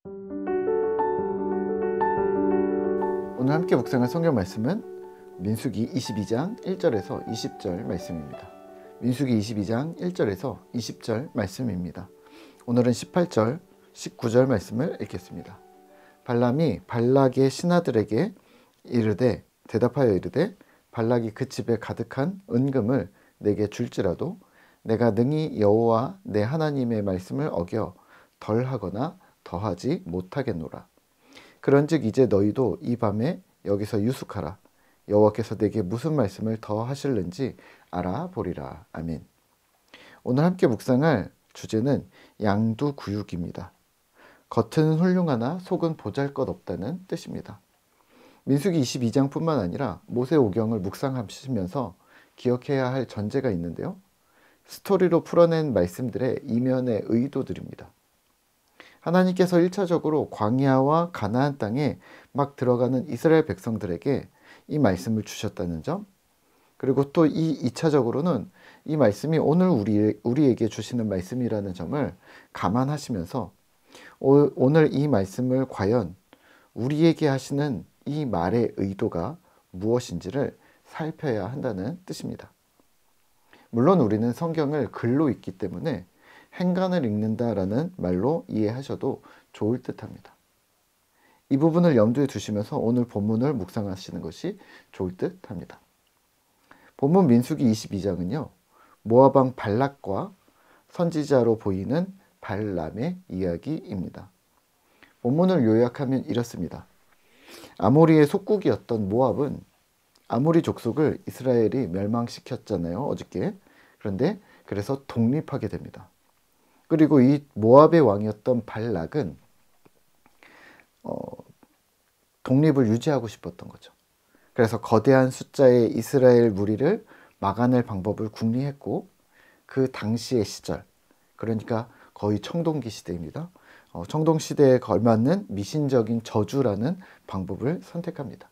오늘 함께 묵상할 성경 말씀은 민수기 22장 1절에서 20절 말씀입니다. 민수기 22장 1절에서 20절 말씀입니다. 오늘은 18절, 19절 말씀을 읽겠습니다. 발람이 발락의 신하들에게 대답하여 이르되 발락이 그 집에 가득한 은금을 내게 줄지라도 내가 능히 여호와 내 하나님의 말씀을 어겨 덜하거나 더하지 못하겠노라. 그런즉 이제 너희도 이 밤에 여기서 유숙하라. 여호와께서 내게 무슨 말씀을 더 하실는지 알아보리라. 아멘. 오늘 함께 묵상할 주제는 양두구육입니다. 겉은 훌륭하나 속은 보잘것없다는 뜻입니다. 민수기 22장뿐만 아니라 모세오경을 묵상하시면서 기억해야 할 전제가 있는데요. 스토리로 풀어낸 말씀들의 이면의 의도들입니다. 하나님께서 1차적으로 광야와 가나안 땅에 막 들어가는 이스라엘 백성들에게 이 말씀을 주셨다는 점, 그리고 또 2차적으로는 이 말씀이 오늘 우리에게 주시는 말씀이라는 점을 감안하시면서 오늘 이 말씀을 과연 우리에게 하시는 이 말의 의도가 무엇인지를 살펴야 한다는 뜻입니다. 물론 우리는 성경을 글로 읽기 때문에 행간을 읽는다라는 말로 이해하셔도 좋을 듯합니다. 이 부분을 염두에 두시면서 오늘 본문을 묵상하시는 것이 좋을 듯합니다. 본문 민수기 22장은요. 모압 왕 발락과 선지자로 보이는 발람의 이야기입니다. 본문을 요약하면 이렇습니다. 아모리의 속국이었던 모압은 아모리 족속을 이스라엘이 멸망시켰잖아요. 어저께. 그런데 그래서 독립하게 됩니다. 그리고 이 모압의 왕이었던 발락은 독립을 유지하고 싶었던 거죠. 그래서 거대한 숫자의 이스라엘 무리를 막아낼 방법을 궁리했고 그 당시의 시절, 그러니까 거의 청동기 시대입니다. 청동시대에 걸맞는 미신적인 저주라는 방법을 선택합니다.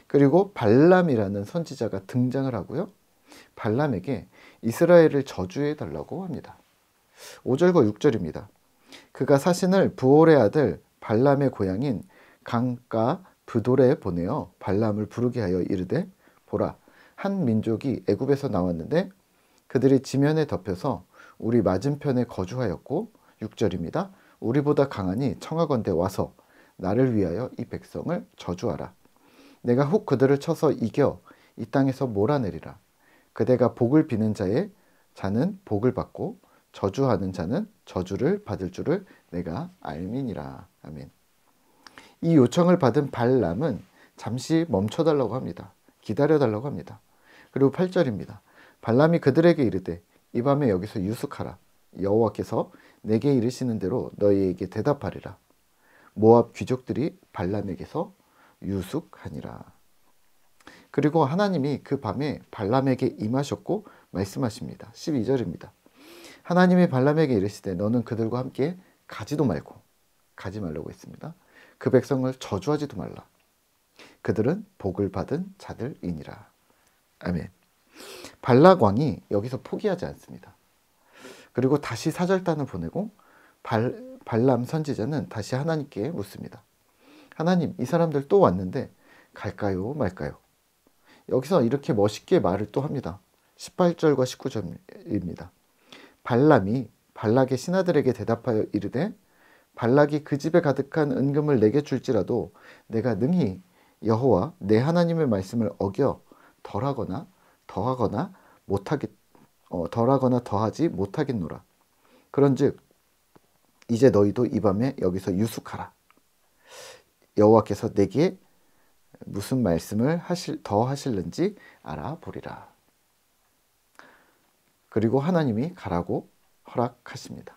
그리고 발람이라는 선지자가 등장을 하고요. 발람에게 이스라엘을 저주해 달라고 합니다. 5절과 6절입니다. 그가 사신을 부올의 아들 발람의 고향인 강가 브돌에 보내어 발람을 부르게 하여 이르되 보라, 한 민족이 애굽에서 나왔는데 그들이 지면에 덮여서 우리 맞은편에 거주하였고 6절입니다. 우리보다 강하니 청하건대 와서 나를 위하여 이 백성을 저주하라. 내가 혹 그들을 쳐서 이겨 이 땅에서 몰아내리라. 그대가 복을 비는 자는 복을 받고 저주하는 자는 저주를 받을 줄을 내가 알미니라. 아멘. 이 요청을 받은 발람은 잠시 멈춰달라고 합니다. 기다려달라고 합니다. 그리고 8절입니다. 발람이 그들에게 이르되 이 밤에 여기서 유숙하라. 여호와께서 내게 이르시는 대로 너희에게 대답하리라. 모압 귀족들이 발람에게서 유숙하니라. 그리고 하나님이 그 밤에 발람에게 임하셨고 말씀하십니다. 12절입니다. 하나님이 발람에게 이르시되 너는 그들과 함께 가지 말라고 했습니다. 그 백성을 저주하지도 말라. 그들은 복을 받은 자들이니라. 아멘. 발락 왕이 여기서 포기하지 않습니다. 그리고 다시 사절단을 보내고 발람 선지자는 다시 하나님께 묻습니다. 하나님, 이 사람들 또 왔는데 갈까요 말까요? 여기서 이렇게 멋있게 말을 또 합니다. 18절과 19절입니다. 발람이 발락의 신하들에게 대답하여 이르되 발락이 그 집에 가득한 은금을 내게 줄지라도 내가 능히 여호와 내 하나님의 말씀을 어겨 덜하거나 더하지 못하겠노라. 그런즉 이제 너희도 이 밤에 여기서 유숙하라. 여호와께서 내게 무슨 말씀을 더 하실는지 알아보리라. 그리고 하나님이 가라고 허락하십니다.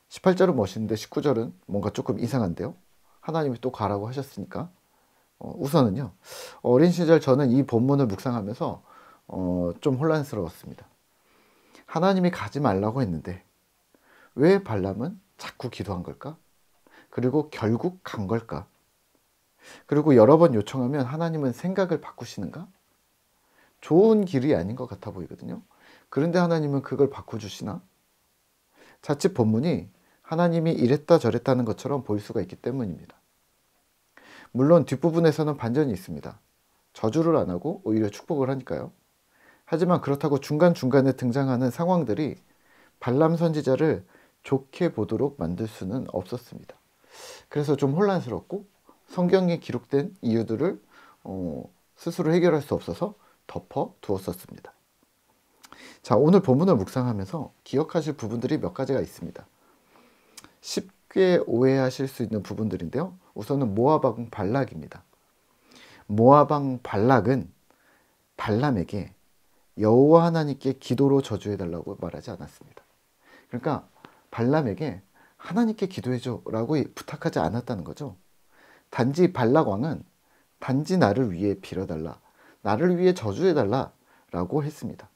18절은 멋있는데 19절은 뭔가 조금 이상한데요. 하나님이 또 가라고 하셨으니까 우선은요. 어린 시절 저는 이 본문을 묵상하면서 좀 혼란스러웠습니다. 하나님이 가지 말라고 했는데 왜 발람은 자꾸 기도한 걸까? 그리고 결국 간 걸까? 그리고 여러 번 요청하면 하나님은 생각을 바꾸시는가? 좋은 길이 아닌 것 같아 보이거든요. 그런데 하나님은 그걸 바꿔주시나? 자칫 본문이 하나님이 이랬다 저랬다는 것처럼 보일 수가 있기 때문입니다. 물론 뒷부분에서는 반전이 있습니다. 저주를 안 하고 오히려 축복을 하니까요. 하지만 그렇다고 중간중간에 등장하는 상황들이 발람 선지자를 좋게 보도록 만들 수는 없었습니다. 그래서 좀 혼란스럽고 성경에 기록된 이유들을 스스로 해결할 수 없어서 덮어 두었었습니다. 자, 오늘 본문을 묵상하면서 기억하실 부분들이 몇 가지가 있습니다. 쉽게 오해하실 수 있는 부분들인데요. 우선은 모압 왕 발락입니다. 모압 왕 발락은 발람에게 여호와 하나님께 기도로 저주해달라고 말하지 않았습니다. 그러니까 발람에게 하나님께 기도해줘 라고 부탁하지 않았다는 거죠. 단지 발락 왕은 단지 나를 위해 빌어달라, 나를 위해 저주해달라 라고 했습니다.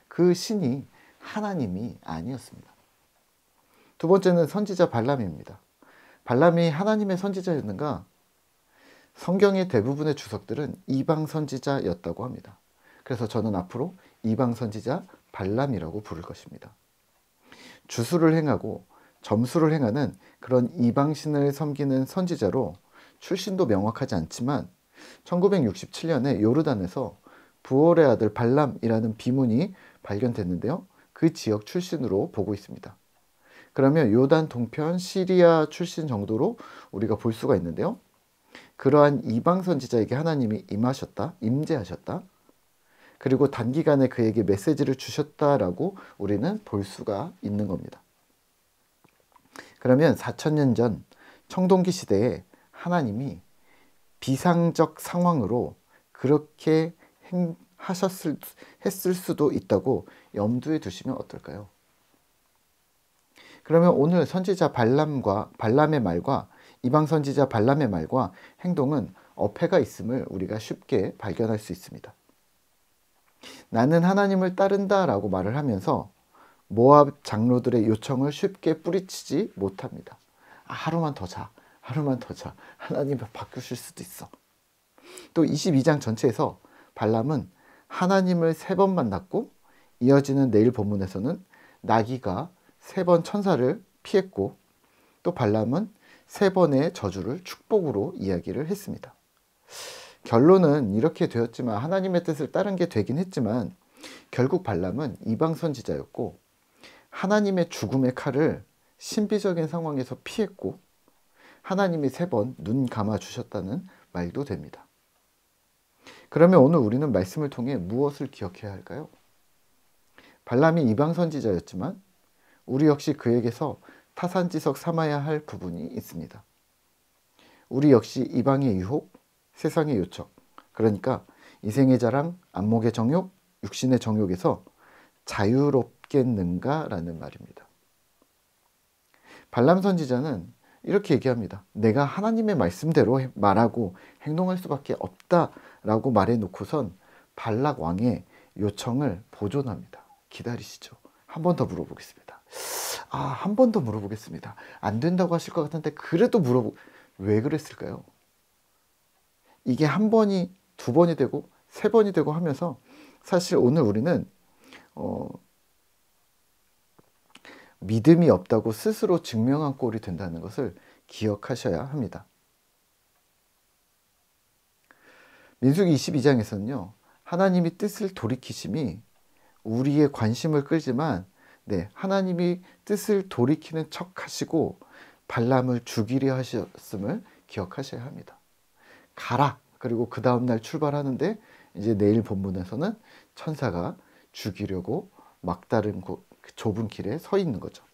그 신이 하나님이 아니었습니다. 두 번째는 선지자 발람입니다. 발람이 하나님의 선지자였는가? 성경의 대부분의 주석들은 이방 선지자였다고 합니다. 그래서 저는 앞으로 이방 선지자 발람이라고 부를 것입니다. 주수를 행하고 점수를 행하는 그런 이방신을 섬기는 선지자로 출신도 명확하지 않지만 1967년에 요르단에서 부올의 아들 발람이라는 비문이 발견됐는데요. 그 지역 출신으로 보고 있습니다. 그러면 요단 동편 시리아 출신 정도로 우리가 볼 수가 있는데요. 그러한 이방 선지자에게 하나님이 임재하셨다. 그리고 단기간에 그에게 메시지를 주셨다라고 우리는 볼 수가 있는 겁니다. 그러면 4,000년 전 청동기 시대에 하나님이 비상적 상황으로 그렇게 했을 수도 있다고 염두에 두시면 어떨까요? 그러면 오늘 선지자 발람의 말과 이방 선지자 발람의 말과 행동은 어폐가 있음을 우리가 쉽게 발견할 수 있습니다. 나는 하나님을 따른다 라고 말을 하면서 모압 장로들의 요청을 쉽게 뿌리치지 못합니다. 하루만 더 자, 하루만 더 자. 하나님 바꾸실 수도 있어. 또 22장 전체에서 발람은 하나님을 3번 만났고 이어지는 내일 본문에서는 나귀가 3번 천사를 피했고 또 발람은 3번의 저주를 축복으로 이야기를 했습니다. 결론은 이렇게 되었지만 하나님의 뜻을 따른 게 되긴 했지만 결국 발람은 이방 선지자였고 하나님의 죽음의 칼을 신비적인 상황에서 피했고 하나님이 3번 눈 감아 주셨다는 말도 됩니다. 그러면 오늘 우리는 말씀을 통해 무엇을 기억해야 할까요? 발람이 이방 선지자였지만 우리 역시 그에게서 타산지석 삼아야 할 부분이 있습니다. 우리 역시 이방의 유혹, 세상의 요청, 그러니까 이생의 자랑, 안목의 정욕, 육신의 정욕에서 자유롭겠는가? 라는 말입니다. 발람 선지자는 이렇게 얘기합니다. 내가 하나님의 말씀대로 말하고 행동할 수밖에 없다라고 말해놓고선 발락 왕의 요청을 보존합니다. 기다리시죠. 한 번 더 물어보겠습니다. 한 번 더 물어보겠습니다. 안 된다고 하실 것 같은데 그래도 왜 그랬을까요? 이게 한 번이 2번이 되고 3번이 되고 하면서 사실 오늘 우리는 믿음이 없다고 스스로 증명한 꼴이 된다는 것을 기억하셔야 합니다. 민수기 22장에서는요. 하나님이 뜻을 돌이키심이 우리의 관심을 끌지만 하나님이 뜻을 돌이키는 척 하시고 발람을 죽이려 하셨음을 기억하셔야 합니다. 가라. 그리고 그 다음날 출발하는데 이제 내일 본문에서는 천사가 죽이려고 막다른 좁은 길에 서 있는 거죠.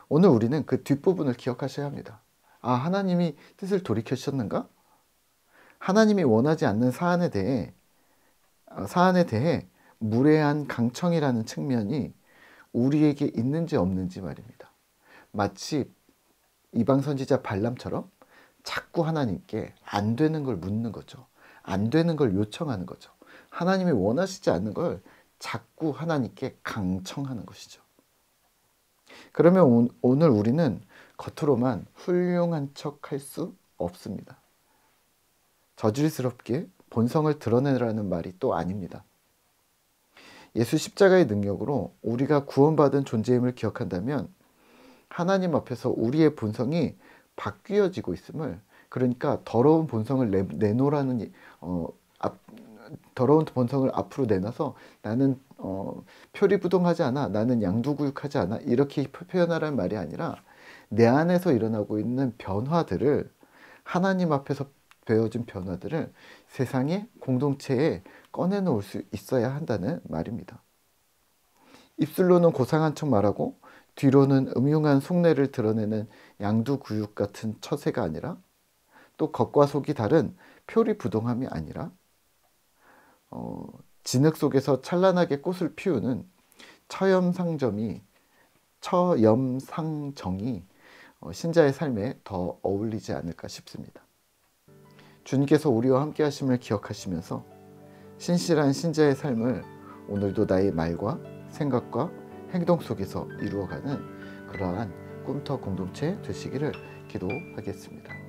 오늘 우리는 그 뒷부분을 기억하셔야 합니다. 하나님이 뜻을 돌이키셨는가? 하나님이 원하지 않는 사안에 대해 무례한 강청이라는 측면이 우리에게 있는지 없는지 말입니다. 마치 이방 선지자 발람처럼 자꾸 하나님께 안 되는 걸 묻는 거죠. 안 되는 걸 요청하는 거죠. 하나님이 원하시지 않는 걸 자꾸 하나님께 강청하는 것이죠. 그러면 오늘 우리는 겉으로만 훌륭한 척 할 수 없습니다. 저질스럽게 본성을 드러내라는 말이 또 아닙니다. 예수 십자가의 능력으로 우리가 구원받은 존재임을 기억한다면 하나님 앞에서 우리의 본성이 바뀌어지고 있음을, 그러니까 더러운 본성을 내놓으라는 더러운 본성을 앞으로 내놔서 나는 표리부동하지 않아, 나는 양두구육하지 않아, 이렇게 표현하라는 말이 아니라 내 안에서 일어나고 있는 변화들을, 하나님 앞에서 배워진 변화들을 세상의 공동체에 꺼내놓을 수 있어야 한다는 말입니다. 입술로는 고상한 척 말하고 뒤로는 음흉한 속내를 드러내는 양두구육 같은 처세가 아니라, 또 겉과 속이 다른 표리부동함이 아니라 진흙 속에서 찬란하게 꽃을 피우는 처염상정이 신자의 삶에 더 어울리지 않을까 싶습니다. 주님께서 우리와 함께 하심을 기억하시면서 신실한 신자의 삶을 오늘도 나의 말과 생각과 행동 속에서 이루어가는 그러한 꿈터 공동체 되시기를 기도하겠습니다.